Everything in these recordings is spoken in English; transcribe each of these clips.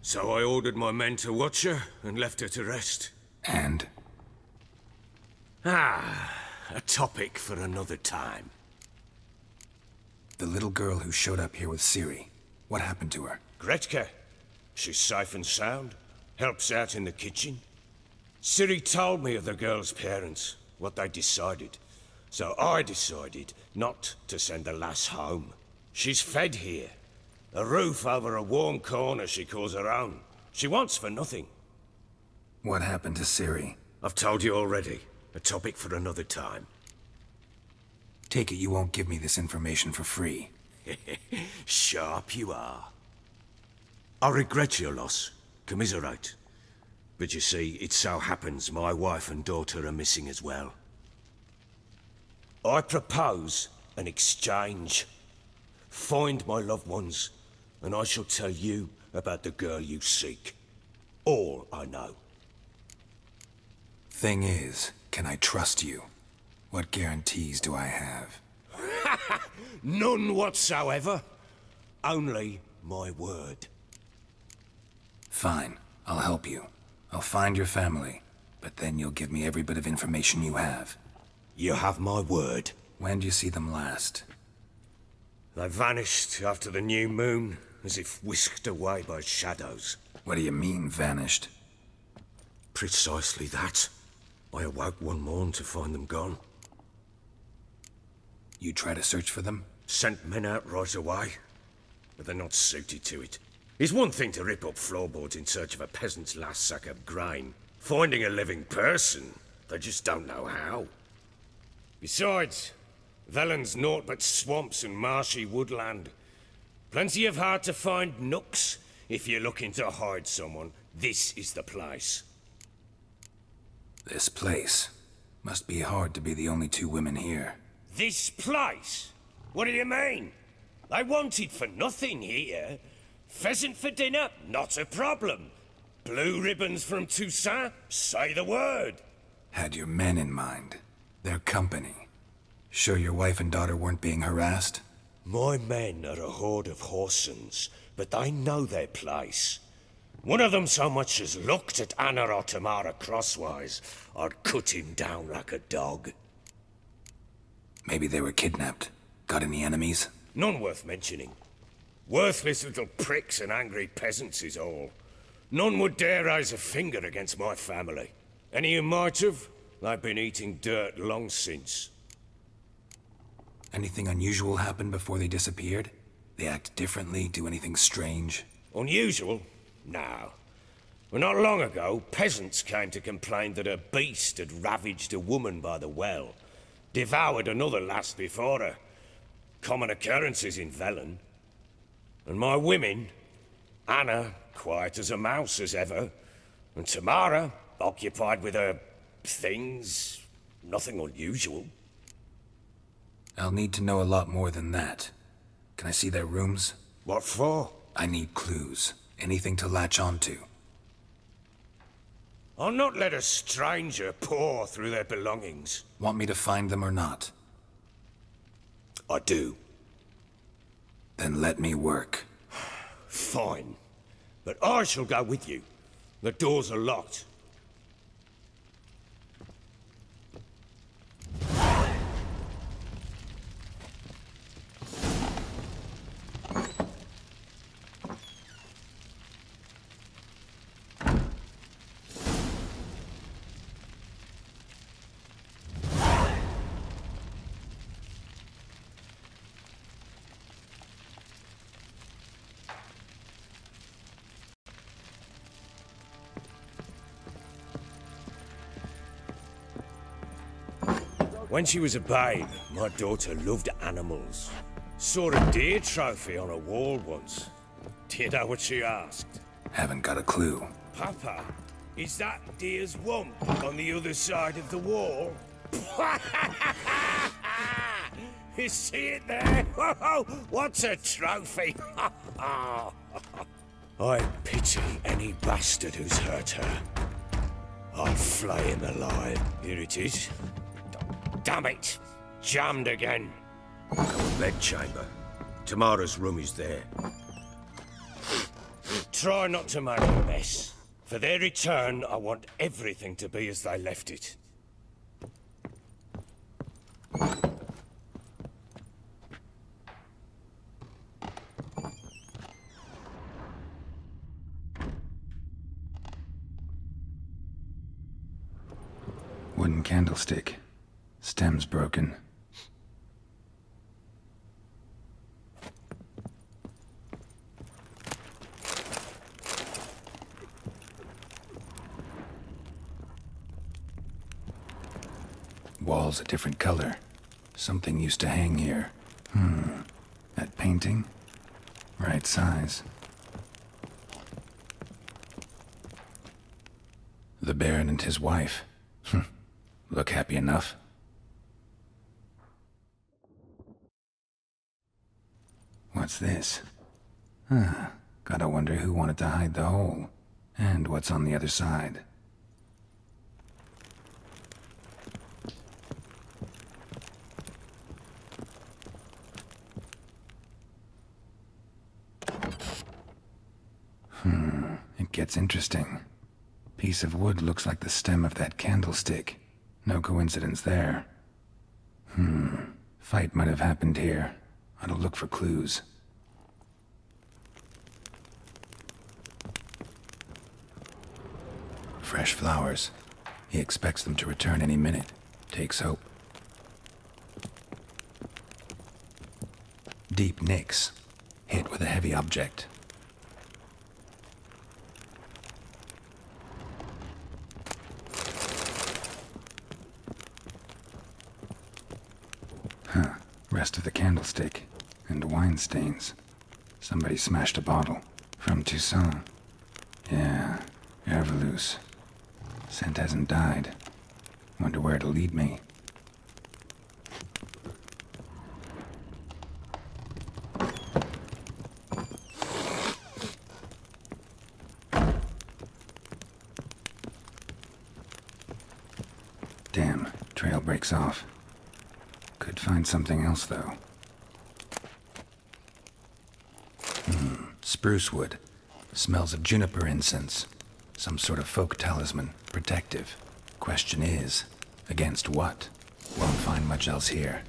So I ordered my men to watch her and left her to rest. And? A topic for another time. The little girl who showed up here with Ciri, what happened to her? Gretka. She's safe and sound. Helps out in the kitchen. Ciri told me of the girl's parents, what they decided. So I decided not to send the lass home. She's fed here. A roof over a warm corner she calls her own. She wants for nothing. What happened to Ciri? I've told you already. A topic for another time. Take it you won't give me this information for free. Sharp you are. I regret your loss. Commiserate. But you see, it so happens my wife and daughter are missing as well. I propose an exchange. Find my loved ones, and I shall tell you about the girl you seek. All I know. Thing is, can I trust you? What guarantees do I have? None whatsoever. Only my word. Fine, I'll help you. I'll find your family, but then you'll give me every bit of information you have. You have my word. When do you see them last? They vanished after the new moon, as if whisked away by shadows. What do you mean, vanished? Precisely that. I awoke one morn to find them gone. You try to search for them? Sent men out right away, but they're not suited to it. It's one thing to rip up floorboards in search of a peasant's last sack of grain. Finding a living person, they just don't know how. Besides, Velen's naught but swamps and marshy woodland. Plenty of hard-to-find nooks. If you're looking to hide someone, this is the place. This place. Must be hard to be the only two women here. This place? What do you mean? They wanted for nothing here. Pheasant for dinner? Not a problem. Blue ribbons from Toussaint? Say the word. Had your men in mind. Their company. Sure your wife and daughter weren't being harassed? My men are a horde of whoresons, but they know their place. One of them so much as looked at Anna or Tamara crosswise, I'd cut him down like a dog. Maybe they were kidnapped. Got any enemies? None worth mentioning. Worthless little pricks and angry peasants is all. None would dare raise a finger against my family. Any who might have, they've been eating dirt long since. Anything unusual happen before they disappeared? They act differently, do anything strange? Unusual? No. Well, not long ago, peasants came to complain that a beast had ravaged a woman by the well. Devoured another lass before her. Common occurrences in Velen. And my women, Anna, quiet as a mouse as ever, and Tamara, occupied with her things, nothing unusual. I'll need to know a lot more than that. Can I see their rooms? What for? I need clues. Anything to latch onto. I'll not let a stranger pore through their belongings. Want me to find them or not? I do. Then let me work. Fine. But I shall go with you. The doors are locked. When she was a babe, my daughter loved animals. Saw a deer trophy on a wall once. Do you know what she asked? Haven't got a clue. Papa, is that deer's wump on the other side of the wall? You see it there? Whoa, what's a trophy? I pity any bastard who's hurt her. I'll flay him alive. Here it is. Damn it! Jammed again. Our bed chamber. Tamara's room is there. try not to make a mess. For their return, I want everything to be as they left it. Wooden candlestick. Stem's broken. Wall's a different color. Something used to hang here. That painting? Right size. The Baron and his wife. Look happy enough. What's this? Gotta wonder who wanted to hide the hole. And what's on the other side. It gets interesting. Piece of wood looks like the stem of that candlestick. No coincidence there. Fight might have happened here. Ought to look for clues. Fresh flowers. He expects them to return any minute. Takes hope. Deep nicks. Hit with a heavy object. Rest of the candlestick. And wine stains. Somebody smashed a bottle. From Toussaint. Yeah, Herveloos. Scent hasn't died. Wonder where it'll lead me. Damn, trail breaks off. Could find something else, though. Spruce wood. Smells of juniper incense. Some sort of folk talisman. Protective. Question is, against what? Won't find much else here.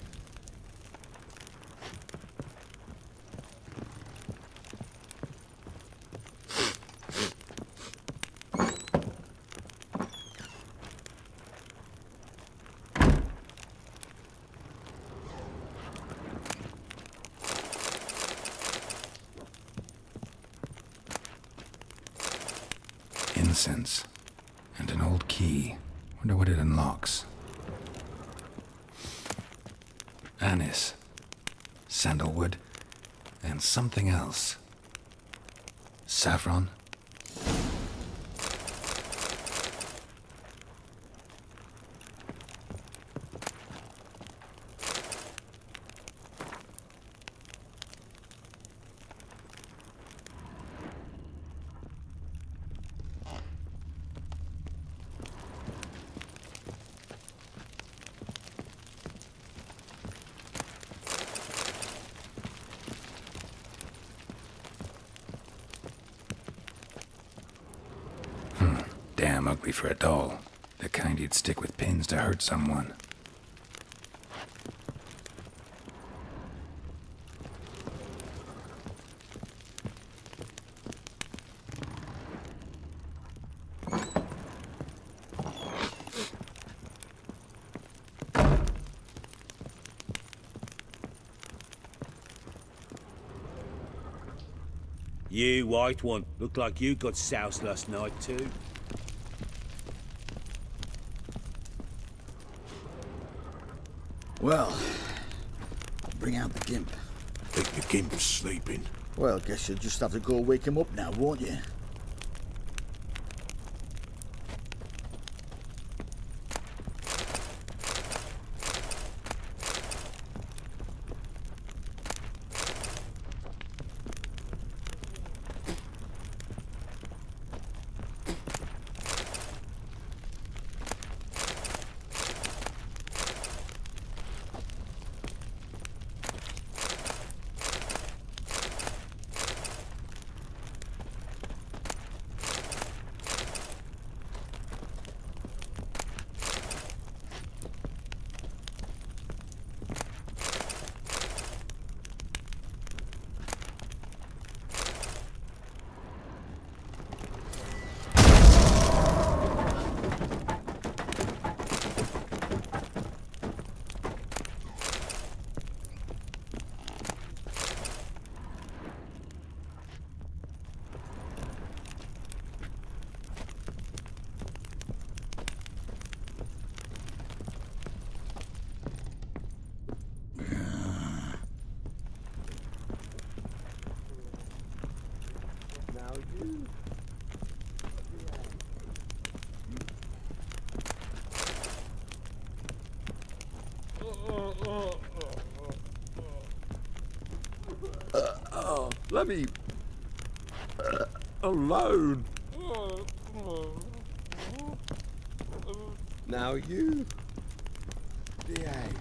Incense. And an old key. Wonder what it unlocks. Anise. Sandalwood. And something else. Saffron. Damn ugly for a doll. The kind you'd stick with pins to hurt someone. You, white one, look like you got soused last night too. Well, bring out the gimp. Think the gimp's sleeping? Well, guess you'll just have to go wake him up now, won't you? Let me alone. Now you behave.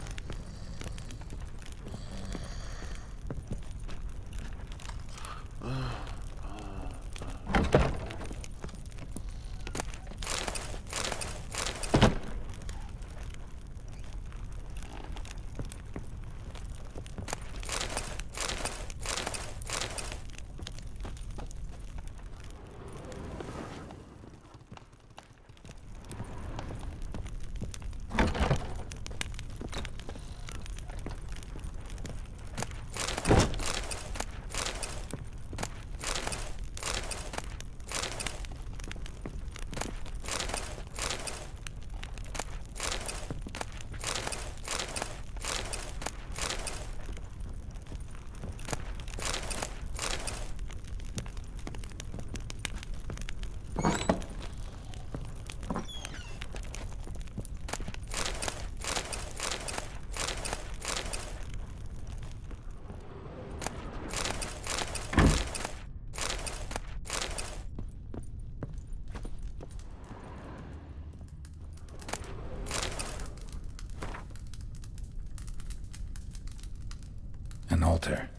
An altar.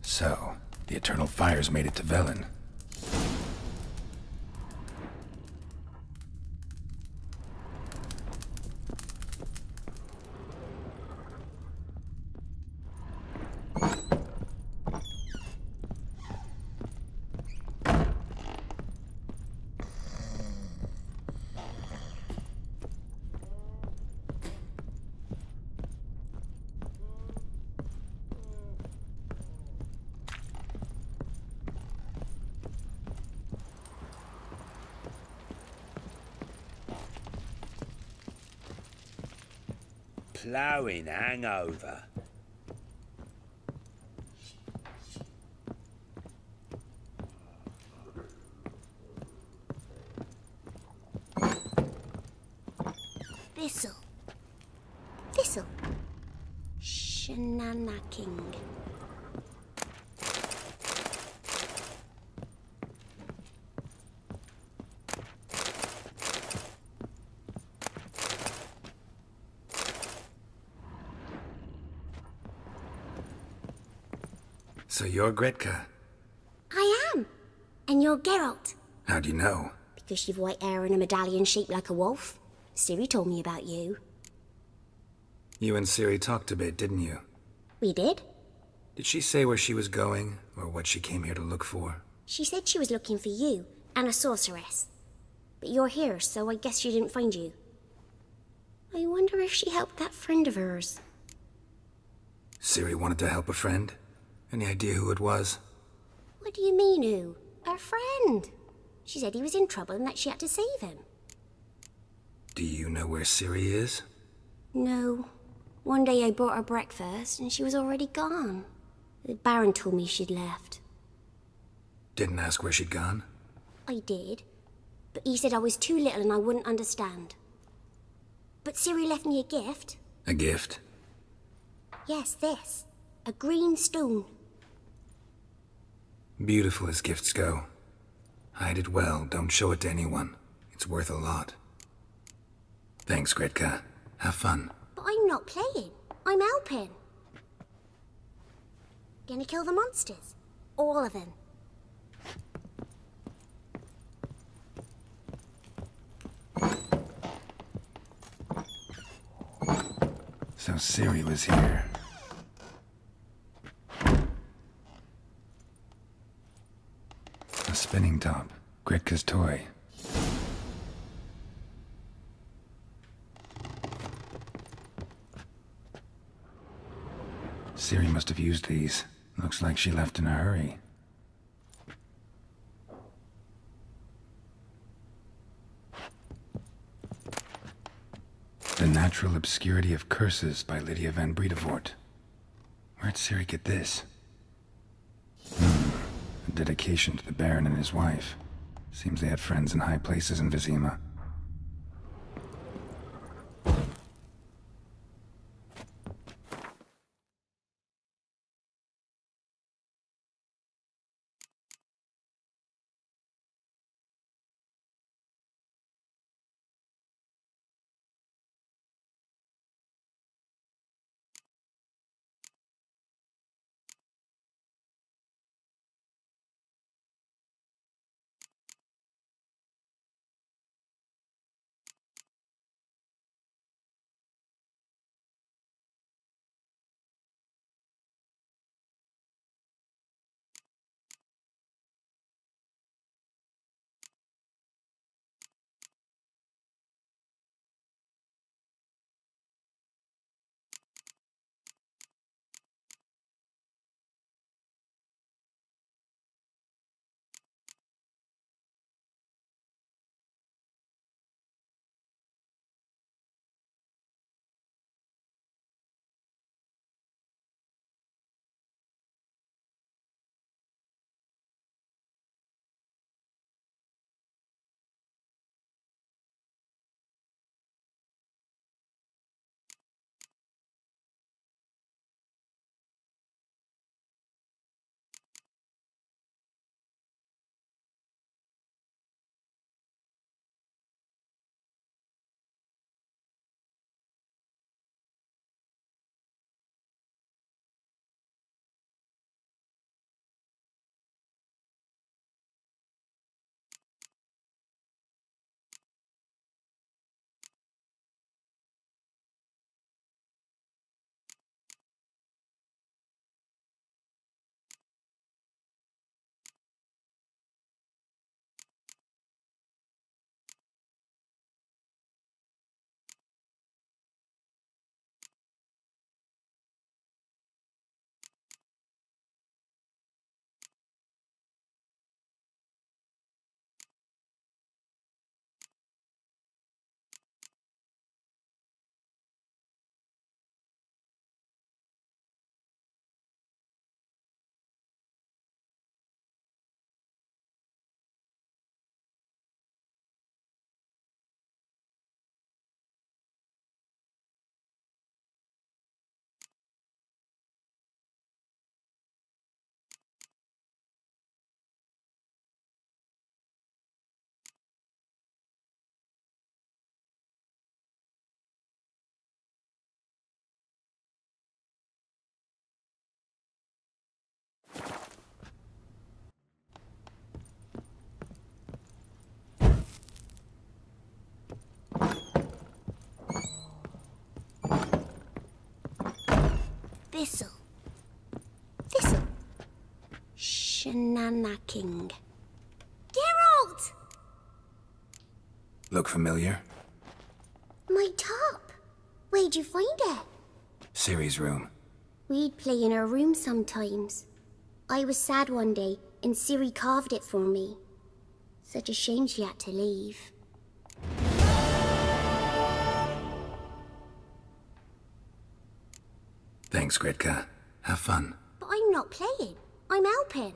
So, the eternal fires made it to Velen. Ploughing hangover. Thistle. Thistle. Shanana King. So you're Gretka? I am. And you're Geralt. How do you know? Because you've white hair and a medallion shaped like a wolf. Ciri told me about you. You and Ciri talked a bit, didn't you? We did? Did she say where she was going, or what she came here to look for? She said she was looking for you, and a sorceress. But you're here, so I guess she didn't find you. I wonder if she helped that friend of hers. Ciri wanted to help a friend? Any idea who it was? What do you mean, who? Her friend. She said he was in trouble and that she had to save him. Do you know where Ciri is? No. One day I brought her breakfast and she was already gone. The Baron told me she'd left. Didn't ask where she'd gone? I did. But he said I was too little and I wouldn't understand. But Ciri left me a gift. A gift? Yes, this. A green stone. Beautiful as gifts go. Hide it well, don't show it to anyone. It's worth a lot. Thanks, Gretka. Have fun. But I'm not playing. I'm helping. Gonna kill the monsters. All of them. So Ciri was here. A spinning top. Gretka's toy. Ciri must have used these. Looks like she left in a hurry. The Natural Obscurity of Curses by Lydia van Bredevoort. Where'd Ciri get this? A dedication to the Baron and his wife. Seems they had friends in high places in Vizima. Thistle. Thistle. Shenanaking. Geralt! Look familiar? My top. Where'd you find it? Ciri's room. We'd play in her room sometimes. I was sad one day, and Ciri carved it for me. Such a shame she had to leave. Thanks, Gretka. Have fun. But I'm not playing. I'm helping.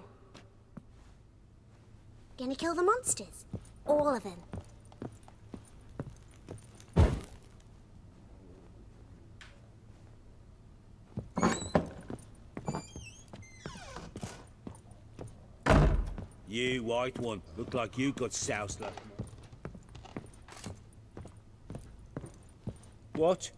Gonna kill the monsters. All of them. You white one. Look like you got soused last night. What?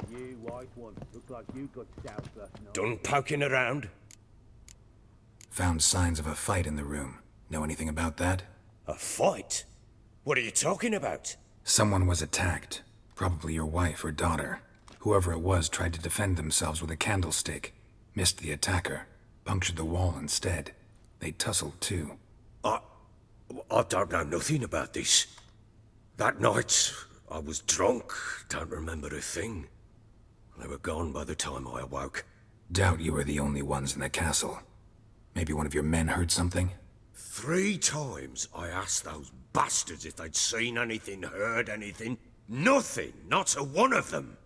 You white one. Look like you got soused last night. Done poking around? Found signs of a fight in the room. Know anything about that? A fight? What are you talking about? Someone was attacked. Probably your wife or daughter. Whoever it was tried to defend themselves with a candlestick. Missed the attacker. Punctured the wall instead. They tussled too. I don't know nothing about this. That night, I was drunk. Don't remember a thing. They were gone by the time I awoke. Doubt you were the only ones in the castle. Maybe one of your men heard something? 3 times I asked those bastards if they'd seen anything, heard anything. Nothing, not a one of them.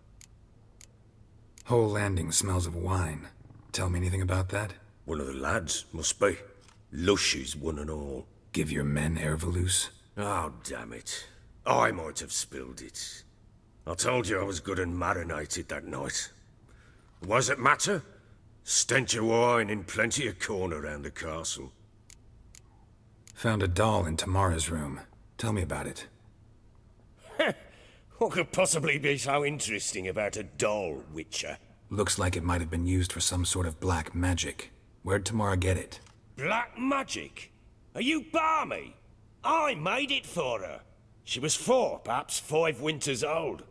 Whole landing smells of wine. Tell me anything about that? One of the lads, must be. Lushes, one and all. Give your men Ervelus? Oh, damn it. I might have spilled it. I told you I was good and marinated that night. What does it matter? Stench of wine in plenty of corn around the castle. Found a doll in Tamara's room. Tell me about it. What could possibly be so interesting about a doll, Witcher? Looks like it might have been used for some sort of black magic. Where'd Tamara get it? Black magic? Are you balmy? I made it for her. She was 4, perhaps 5 winters old.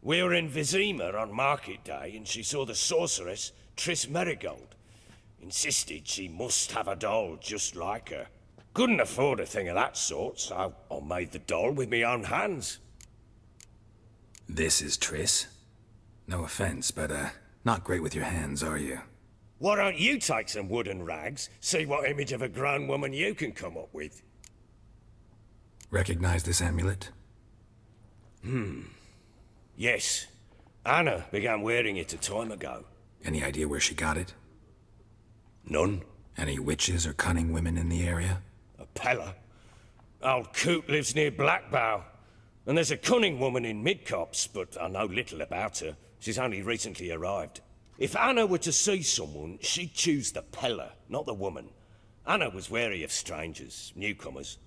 We were in Vizima on market day, and she saw the sorceress, Triss Merigold. Insisted she must have a doll just like her. Couldn't afford a thing of that sort, so I made the doll with my own hands. This is Triss? No offense, but, not great with your hands, are you? Why don't you take some wooden rags, see what image of a grown woman you can come up with? Recognize this amulet? Yes. Anna began wearing it a time ago. Any idea where she got it? None. Any witches or cunning women in the area? A Pellar. Old Coot lives near Blackbow. And there's a cunning woman in Midcopse, but I know little about her. She's only recently arrived. If Anna were to see someone, she'd choose the Pellar, not the woman. Anna was wary of strangers, newcomers.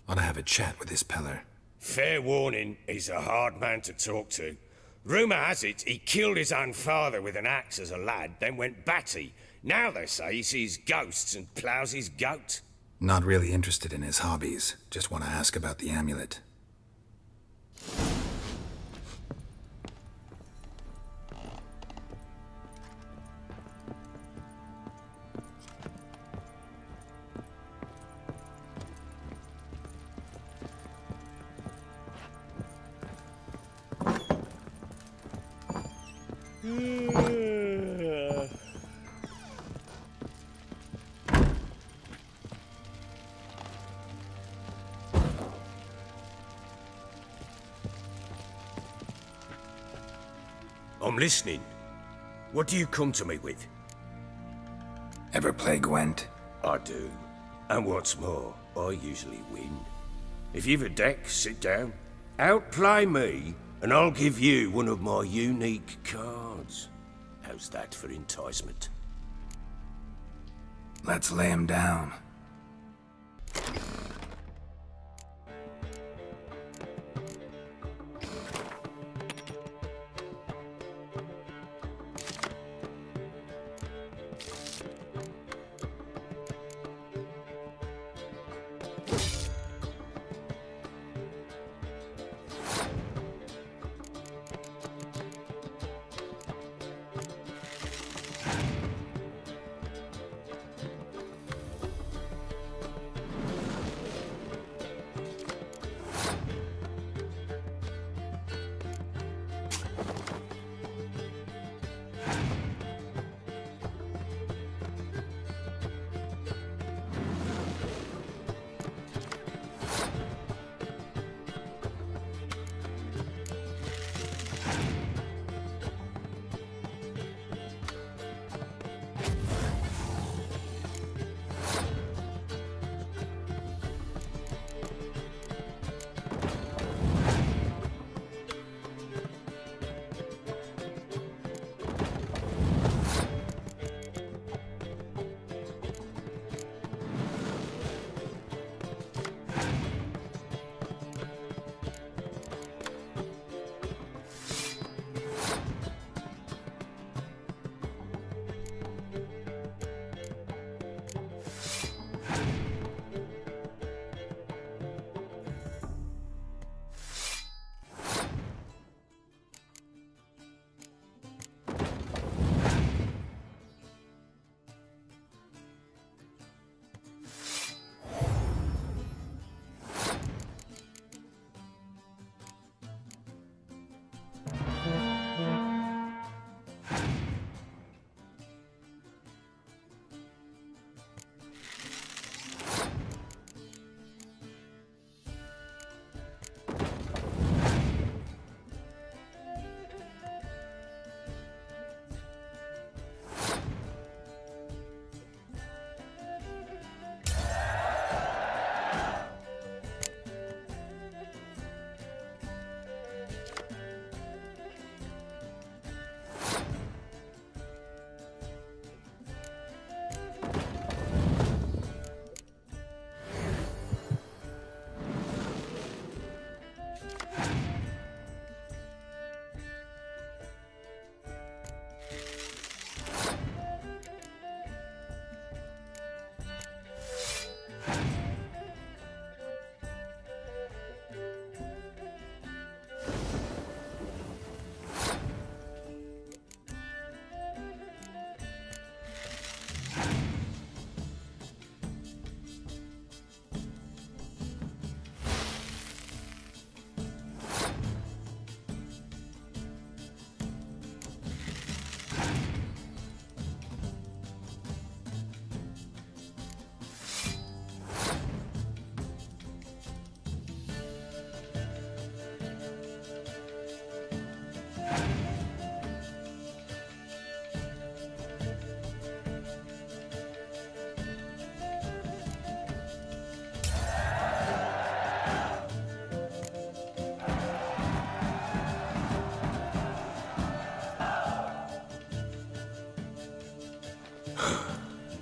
Ought to have a chat with this Pellar. Fair warning, he's a hard man to talk to. Rumour has it he killed his own father with an axe as a lad, then went batty. Now they say he sees ghosts and ploughs his goat. Not really interested in his hobbies. Just want to ask about the amulet. I'm listening. What do you come to me with? Ever play Gwent? I do. And what's more, I usually win. If you've a deck, sit down. Outplay me, and I'll give you one of my unique cards. How's that for enticement? Let's lay him down.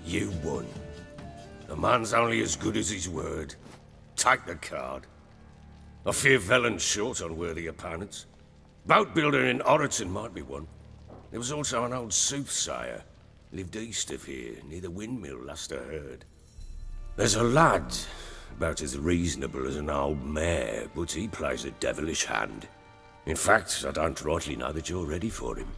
You won. A man's only as good as his word. Take the card. I fear Velen's short on worthy opponents. Boat builder in Oroton might be one. There was also an old soothsayer. Lived east of here, near the windmill, last I heard. There's a lad, about as reasonable as an old mare, but he plays a devilish hand. In fact, I don't rightly know that you're ready for him.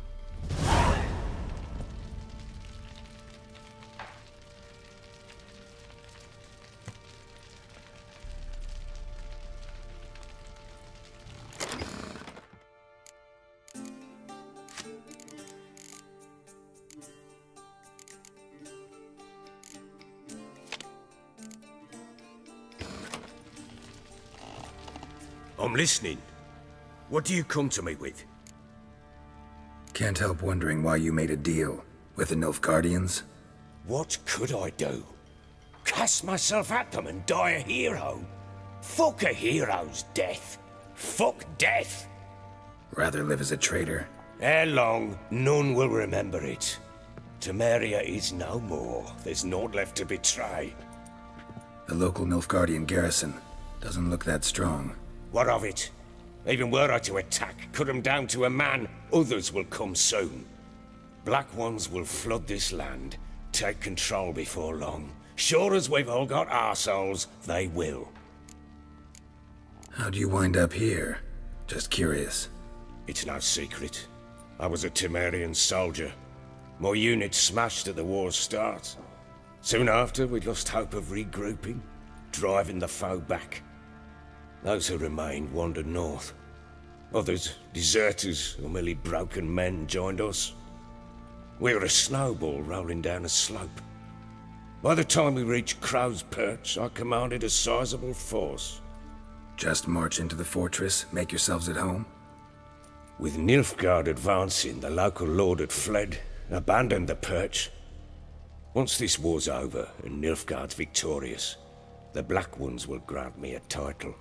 I'm listening. What do you come to me with? Can't help wondering why you made a deal with the Nilfgaardians. What could I do? Cast myself at them and die a hero? Fuck a hero's death. Fuck death. Rather live as a traitor. Ere long, none will remember it. TAMARA is no more. There's naught left to betray. The local Nilfgaardian garrison doesn't look that strong. What of it? Even were I to attack, cut them down to a man, others will come soon. Black ones will flood this land, take control before long. Sure as we've all got arseholes, they will. How'd you wind up here? Just curious. It's no secret. I was a Temerian soldier. My unit smashed at the war's start. Soon after, we lost hope of regrouping, driving the foe back. Those who remained wandered north. Others, deserters or merely broken men, joined us. We were a snowball rolling down a slope. By the time we reached Crow's Perch, I commanded a sizable force. Just march into the fortress, make yourselves at home? With Nilfgaard advancing, the local lord had fled, abandoned the perch. Once this war's over and Nilfgaard's victorious, the Black Ones will grant me a title.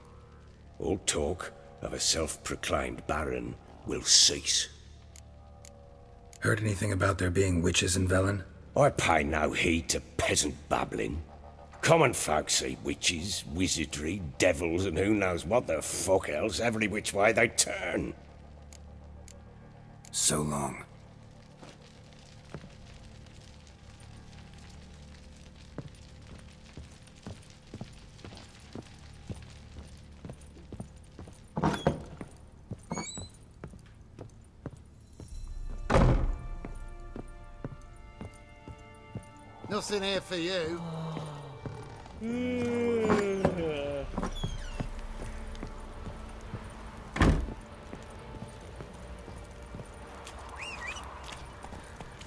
All talk of a self-proclaimed baron will cease. Heard anything about there being witches in Velen? I pay no heed to peasant babbling. Common folk see witches, wizardry, devils, and who knows what the fuck else every which way they turn. So long. Nothing here for you.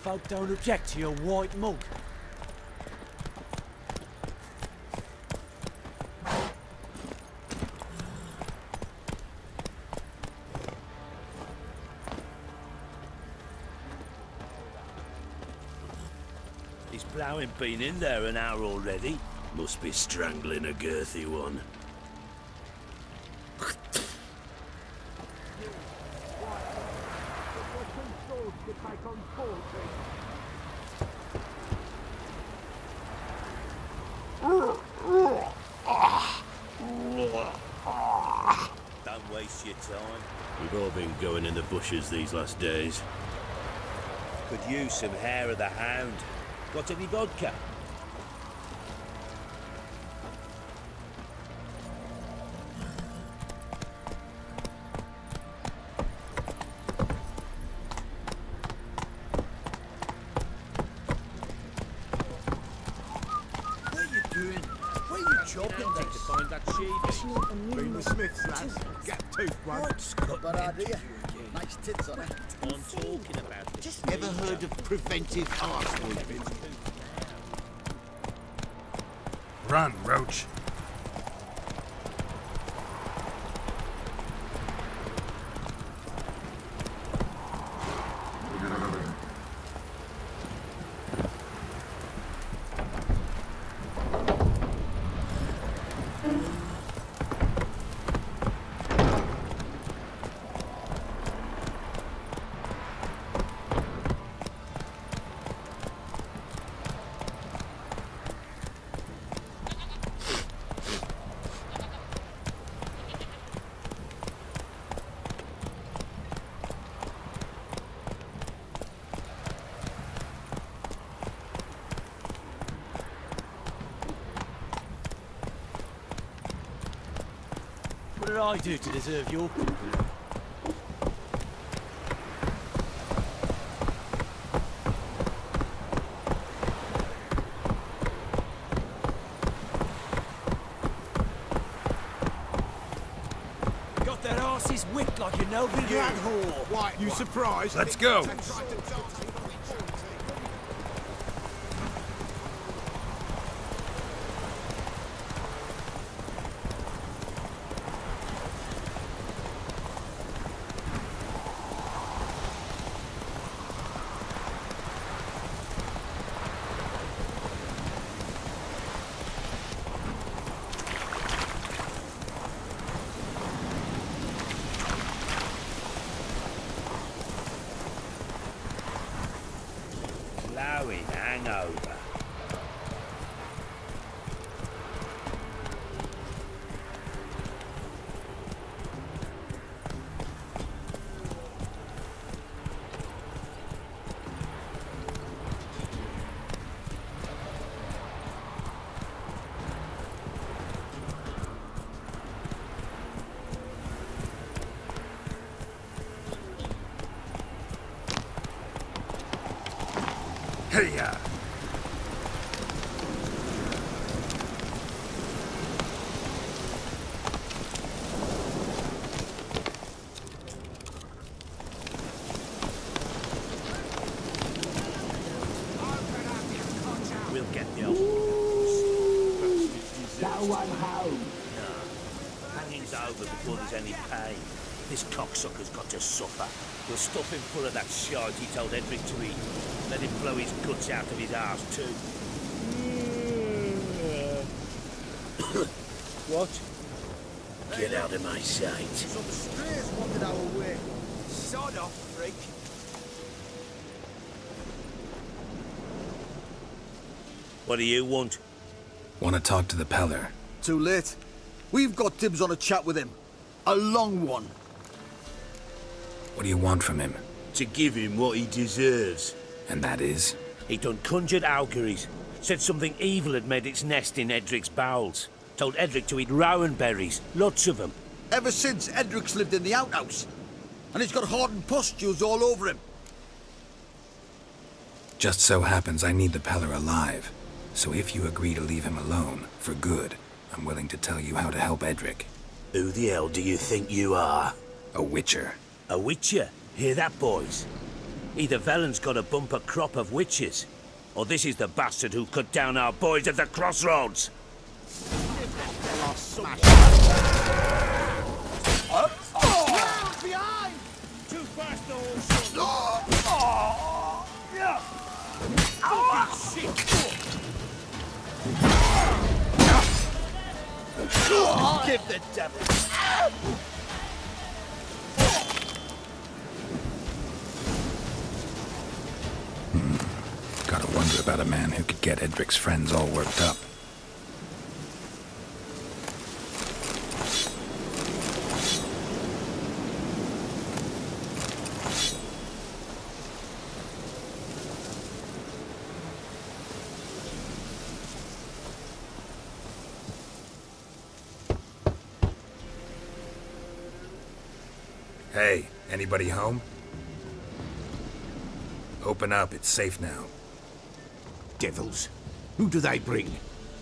Folk don't object to your white mug. He's ploughing been in there an hour already. Must be strangling a girthy one. Don't waste your time. We've all been going in the bushes these last days. Could use some hair of the hound. Got any vodka? What are you doing? Where are you chopping To find that sheep. Bring the Smiths, lads. Get tooth one. Bad idea. Nice tits on it. I'm talking about this. Ever heard of preventive arseholing? Run, Roach. What did I do to deserve your company? Got that arse's whipped like a no-big lad whore. Why, you surprised? Let's go. Blowing hangover. Hey-ya! We'll get the old That one home. hanging's over before there's any pain. This cocksucker's got to suffer. We'll stuff him full of that shite he told Edric to eat. Let him blow his guts out of his arse too. What? Get out of my sight. Some strays wanted our way. Sod off, freak. What do you want? Want to talk to the Pellar? Too late. We've got dibs on a chat with him. A long one. What do you want from him? To give him what he deserves. And that is? He done conjured auguries. Said something evil had made its nest in Edric's bowels. Told Edric to eat rowan berries. Lots of them. Ever since Edric's lived in the outhouse. And he's got hardened pustules all over him. Just so happens I need the Pellar alive. So if you agree to leave him alone, for good, I'm willing to tell you how to help Edric. Who the hell do you think you are? A witcher. A witcher? Hear that, boys? Either Velen's got a bumper crop of witches, or this is the bastard who cut down our boys at the crossroads. Behind! Too fast, old Give the devil. Gotta wonder about a man who could get Edric's friends all worked up. Hey, anybody home? Open up, it's safe now. Devils. Who do they bring?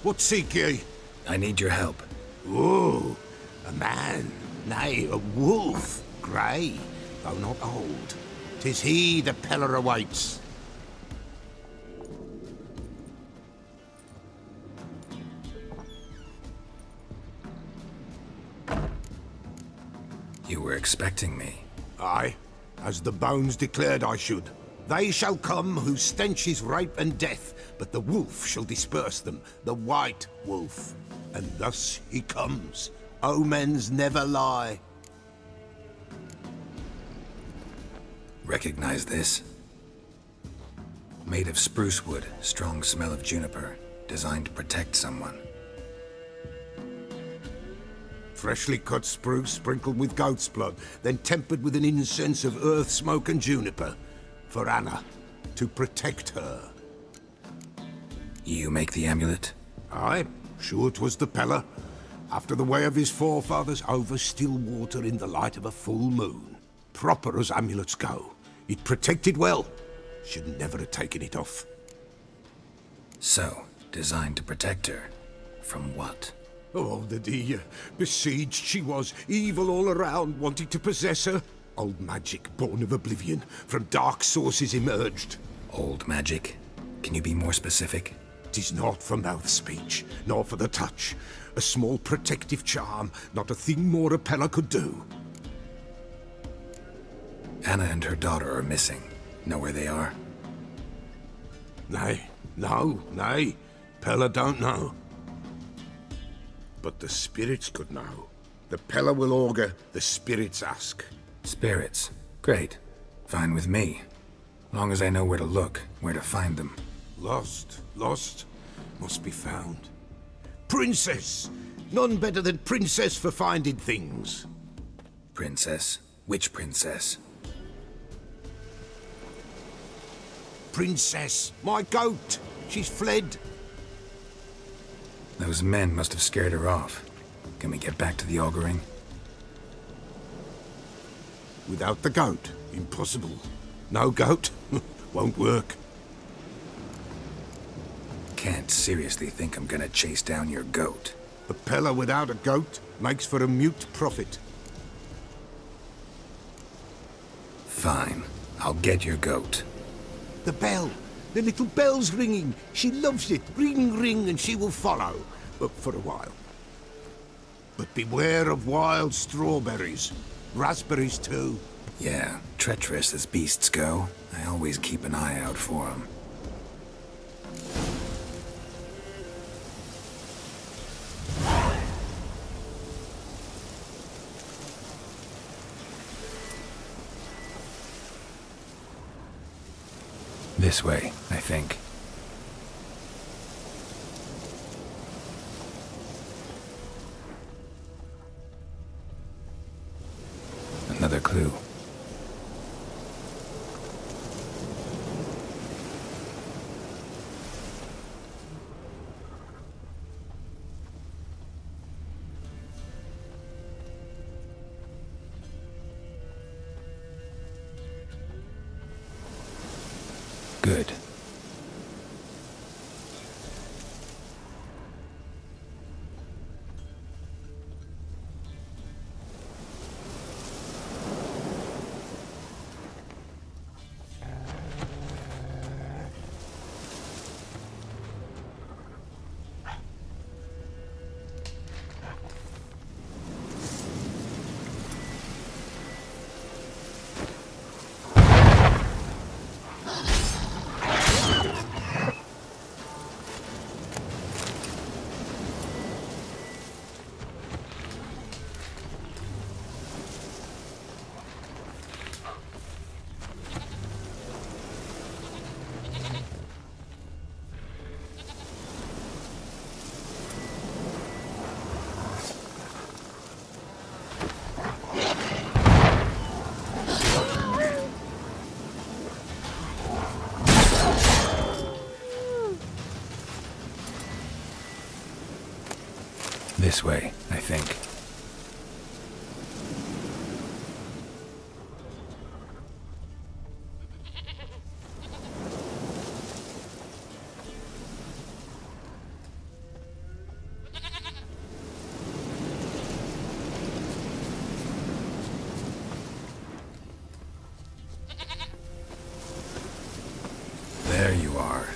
What seek ye? I need your help. Ooh, a man, nay, a wolf, grey, though not old. 'Tis he the Pellar awaits. You were expecting me. Aye, as the bones declared I should. They shall come whose stench is rape and death, but the wolf shall disperse them, the white wolf. And thus he comes. Omens never lie. Recognize this? Made of spruce wood, strong smell of juniper, designed to protect someone. Freshly cut spruce sprinkled with goat's blood, then tempered with an incense of earth, smoke and juniper. For Anna, to protect her. You make the amulet? Aye, sure 'twas the Pellar. after the way of his forefathers, over still water in the light of a full moon. Proper as amulets go. It protected well. Should never have taken it off. So, designed to protect her. From what? Oh, the besieged she was, evil all around, wanting to possess her. Old magic, born of oblivion, from dark sources emerged. Old magic? Can you be more specific? 'Tis not for mouth speech, nor for the touch. A small protective charm, not a thing more a Pellar could do. Anna and her daughter are missing. Know where they are? Nay, nay. Pellar don't know. But the spirits could know. The Pellar will augur, the spirits ask. Spirits? Great. Fine with me. Long as I know where to look, where to find them. Lost, must be found. Princess! None better than Princess for finding things. Princess? Which princess? Princess, my goat! She's fled. Those men must have scared her off. Can we get back to the auguring? Without the goat, impossible. No goat, won't work. Can't seriously think I'm gonna chase down your goat. A Pellar without a goat makes for a mute prophet. Fine. I'll get your goat. The bell! The little bell's ringing. She loves it. Ring, ring, and she will follow. But for a while. But beware of wild strawberries. Raspberries, too. Yeah, treacherous as beasts go. I always keep an eye out for them. This way, I think. Another clue. Good. This way, I think. There you are.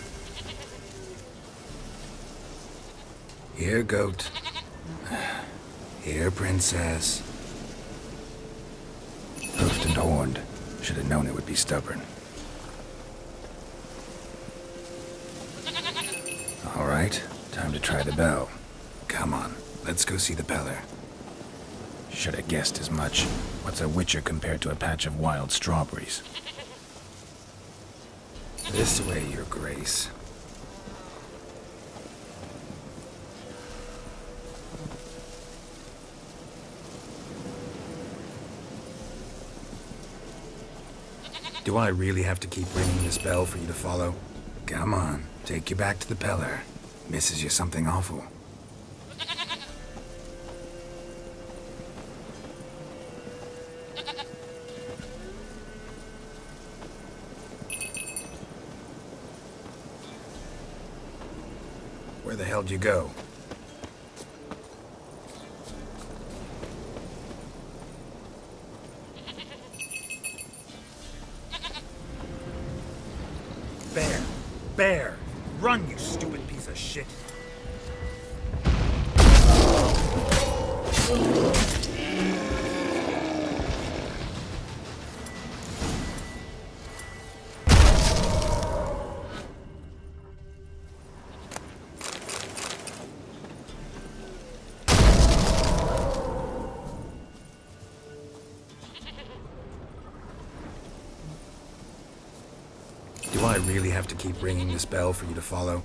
Here, goat. Here, princess. Hoofed and horned. Should have known it would be stubborn. All right, time to try the bell. Come on, let's go see the Pellar. Should have guessed as much. What's a witcher compared to a patch of wild strawberries? This way, your grace. Do I really have to keep ringing this bell for you to follow? Come on, take you back to the Pellar. Misses you something awful. Where the hell did you go? Bear! Bear! Run, you stupid piece of shit! Do I really have to keep ringing this bell for you to follow?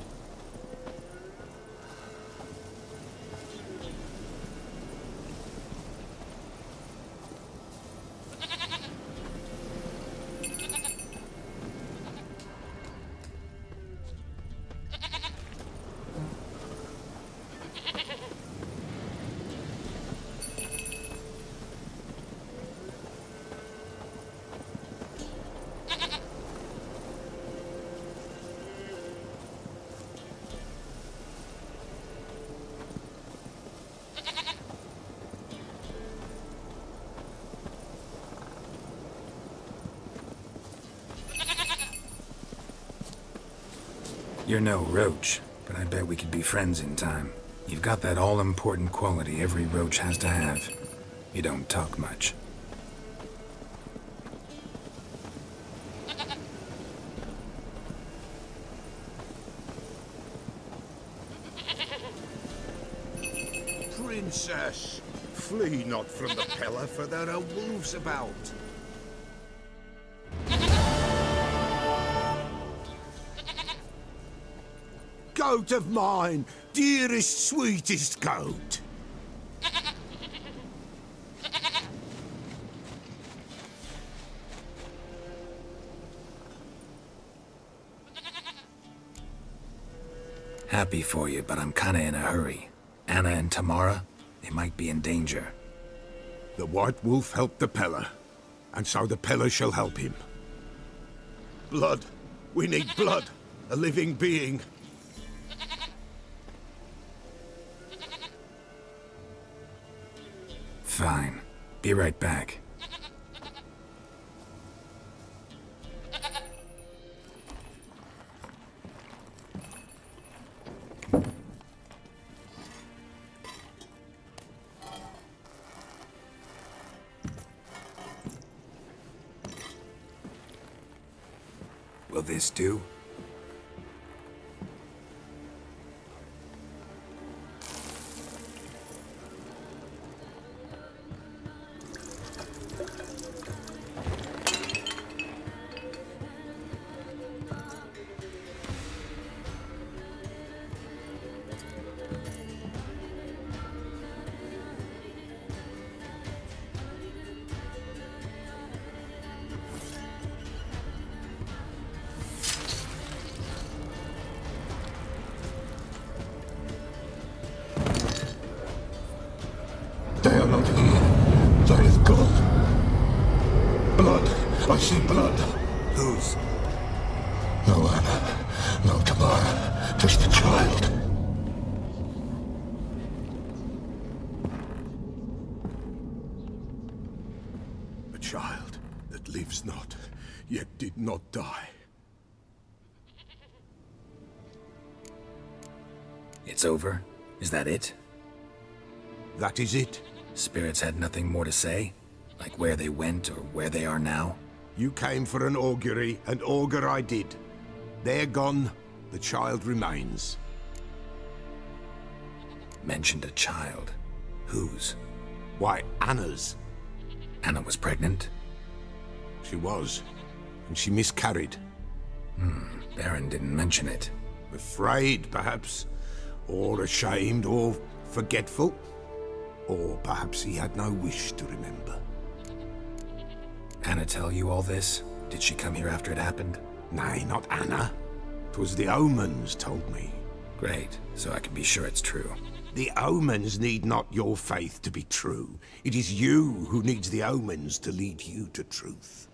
You're no roach, but I bet we could be friends in time. You've got that all-important quality every roach has to have. You don't talk much. Princess, flee not from the Pellar, for there are wolves about. Goat of mine, dearest, sweetest goat. Happy for you, but I'm kinda in a hurry. Anna and Tamara, they might be in danger. The White Wolf helped the Pellar, and so the Pellar shall help him. Blood. We need blood. A living being. Fine. Be right back. Will this do? They are not here. There is blood. Blood. I see blood. Whose? No Anna. No Tamara. Just the child. A child that lives not, yet did not die. It's over? Is that it? That is it. Spirits had nothing more to say? Like where they went or where they are now? You came for an augury, and augur I did. They're gone. The child remains. Mentioned a child. Whose? Why, Anna's. Anna was pregnant? She was. And she miscarried. Baron didn't mention it. Afraid, perhaps. Or ashamed, or forgetful. Or perhaps he had no wish to remember. Anna tell you all this? Did she come here after it happened? Nay, not Anna. 'Twas the omens told me. Great, so I can be sure it's true. The omens need not your faith to be true. It is you who needs the omens to lead you to truth.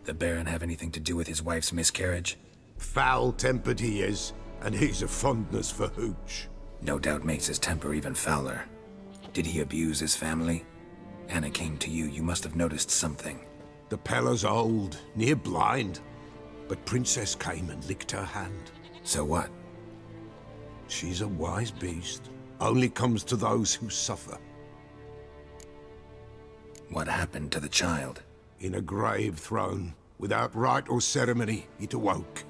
The Baron have anything to do with his wife's miscarriage? Foul-tempered he is. And he's a fondness for hooch. No doubt makes his temper even fouler. Did he abuse his family? Anna came to you, you must have noticed something. The Pellar's old, near blind. But Princess came and licked her hand. So what? She's a wise beast. Only comes to those who suffer. What happened to the child? In a grave thrown. Without rite or ceremony, it awoke.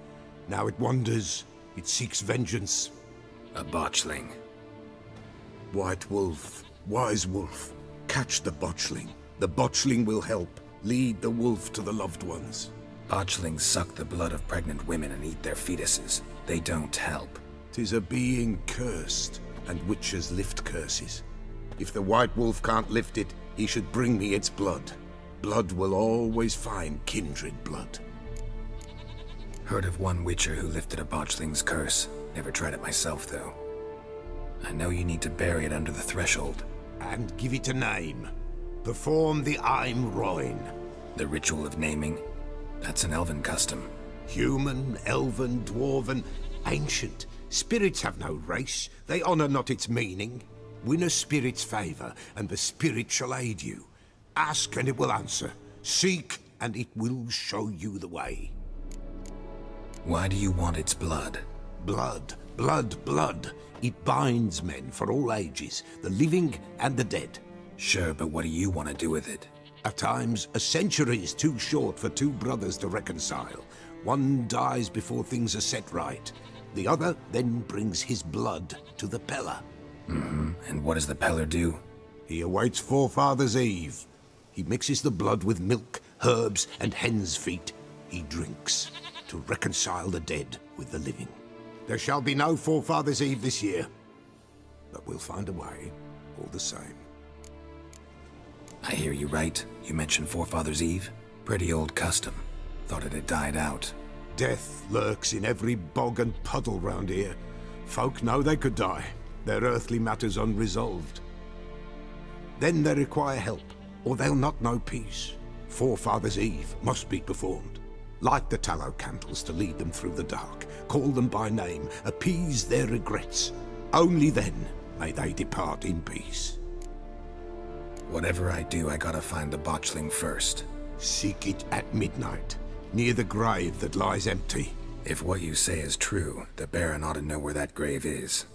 Now it wanders. It seeks vengeance. A botchling. White wolf, wise wolf. Catch the botchling. The botchling will help. Lead the wolf to the loved ones. Botchlings suck the blood of pregnant women and eat their fetuses. They don't help. 'Tis a being cursed, and witches lift curses. If the white wolf can't lift it, he should bring me its blood. Blood will always find kindred blood. Heard of one witcher who lifted a botchling's curse. Never tried it myself, though. I know you need to bury it under the threshold. And give it a name. Perform the Aim Roin. The ritual of naming? That's an elven custom. Human, elven, dwarven, ancient. Spirits have no race. They honor not its meaning. Win a spirit's favor, and the spirit shall aid you. Ask, and it will answer. Seek, and it will show you the way. Why do you want its blood? Blood, blood, blood. It binds men for all ages, the living and the dead. Sure, but what do you want to do with it? At times, a century is too short for two brothers to reconcile. One dies before things are set right. The other then brings his blood to the Pellar. And what does the Pellar do? He awaits Forefathers' Eve. He mixes the blood with milk, herbs, and hen's feet. He drinks to reconcile the dead with the living. There shall be no Forefathers' Eve this year, but we'll find a way, all the same. I hear you right. You mentioned Forefathers' Eve? Pretty old custom. Thought it had died out. Death lurks in every bog and puddle round here. Folk know they could die, their earthly matters unresolved. Then they require help, or they'll not know peace. Forefathers' Eve must be performed. Light the tallow candles to lead them through the dark. Call them by name, appease their regrets. Only then may they depart in peace. Whatever I do, I gotta find the botchling first. Seek it at midnight, near the grave that lies empty. If what you say is true, the Baron ought to know where that grave is.